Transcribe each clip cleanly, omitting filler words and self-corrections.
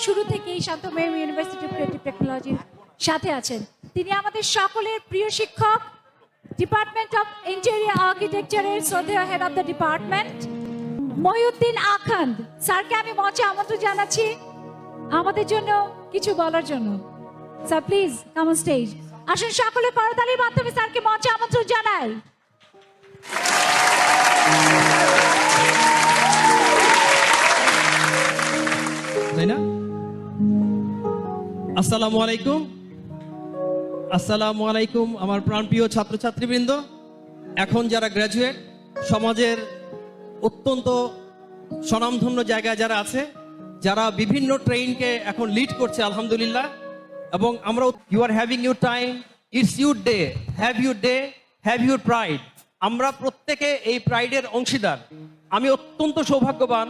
শুরু থেকেই শান্ত মেম university of creative টেকনোলজির সাথে আছেন। তিনি আমাদের সকলের প্রিয় শিক্ষক, ডিপার্টমেন্ট অফ ইন্টেরিয়র আর্কিটেকচারের শ্রদ্ধেয় head of the department Mohiuddin Akhand স্যারকে আমি মঞ্চে আমন্ত্রণ জানাচ্ছি আমাদের জন্য কিছু বলার জন্য। Sir please come on stage. আসুন সকলে করতালির মাধ্যমে স্যারকে মঞ্চে আমন্ত্রণ জানাই। তাই না? আসসালামু আলাইকুম, আসসালামু আলাইকুম আমার প্রাণপ্রিয় ছাত্রছাত্রীবৃন্দ। এখন যারা গ্র্যাজুয়েট, সমাজের অত্যন্ত স্বনামধন্য জায়গায় যারা আছে, যারা বিভিন্ন ট্রেনকে এখন লিড করছে আলহামদুলিল্লাহ, এবং আমরা you are having your time, it's your day, have your day, have your pride. আমরা প্রত্যেকে এই প্রাইডের অংশীদার। আমি অত্যন্ত সৌভাগ্যবান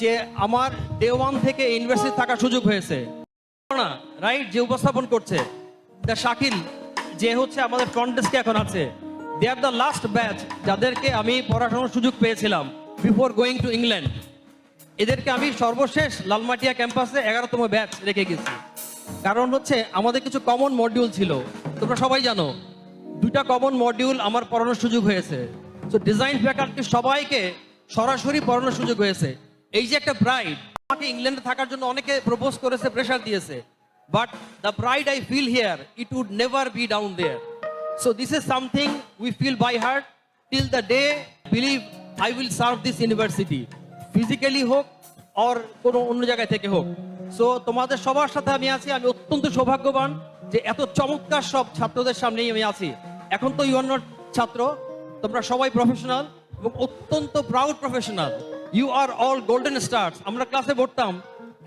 যে আমার ডে ওয়ান থেকে ইউনিভার্সিটি থাকার সুযোগ হয়েছে। রাইট, যে উপস্থাপন করছে দ্য শাকিল, যে হচ্ছে আমাদের ফ্রন্ট ডেস্কে এখন আছে, দে আর দ্য লাস্ট ব্যাচ যাদেরকে আমি পড়াশোনার সুযোগ পেয়েছিলাম বিফোর গোয়িং টু ইংল্যান্ড। এদেরকে আমি সর্বশেষ লালমাটিয়া ক্যাম্পাসে 11তম ব্যাচ রেখে গেছি। কারণ হচ্ছে আমাদের কিছু কমন মডিউল ছিল, তোমরা সবাই জানো। দুটা কমন মডিউল আমার পড়ানোর সুযোগ হয়েছে। তো ডিজাইন ফ্যাকাল্টি সবাইকে সরাসরি পড়ানোর সুযোগ হয়েছে। এই যে একটা প্রাইড, আমাকে ইংল্যান্ডে থাকার জন্য অনেকে প্রপোজ করেছে, প্রেশার দিয়েছে, but the pride I feel here, it would never be down there. So this is something we feel by heart till the day believe I will serve this university, physically হোক আর কোনো অন্য জায়গায় থেকে হোক। So তোমাদের সবার সাথে আমি আছি। আমি অত্যন্ত সৌভাগ্যবান যে এত চমৎকার সব ছাত্রদের সামনেই আমি আছি। এখন তো ইউ আর নট ছাত্র, তোমরা সবাই প্রফেশনাল এবং অত্যন্ত proud professional. You are all golden stars. আমরা ক্লাসে পড়তাম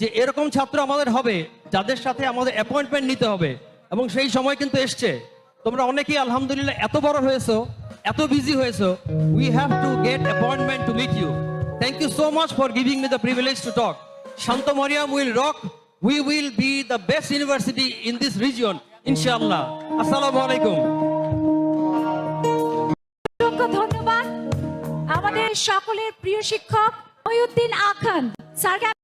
যে এরকম ছাত্র আমাদের হবে যাদের সাথে আমাদের অ্যাপয়েন্টমেন্ট নিতে হবে, এবং সেই সময় কিন্তু এসছে। তোমরা অনেকেই আলহামদুলিল্লাহ এত বড় হয়েছো, এত বিজি হয়েছো, we have to get appointment to meet you. Thank you so much for giving me the privilege to talk. Shanto Mariam will rock, we will be the best university in this region ইনশাআল্লাহ। আসসালামু আলাইকুম। ধন্যবাদ আমাদের সকলের প্রিয় শিক্ষক মহিউদ্দিন আখান্দ স্যারকে।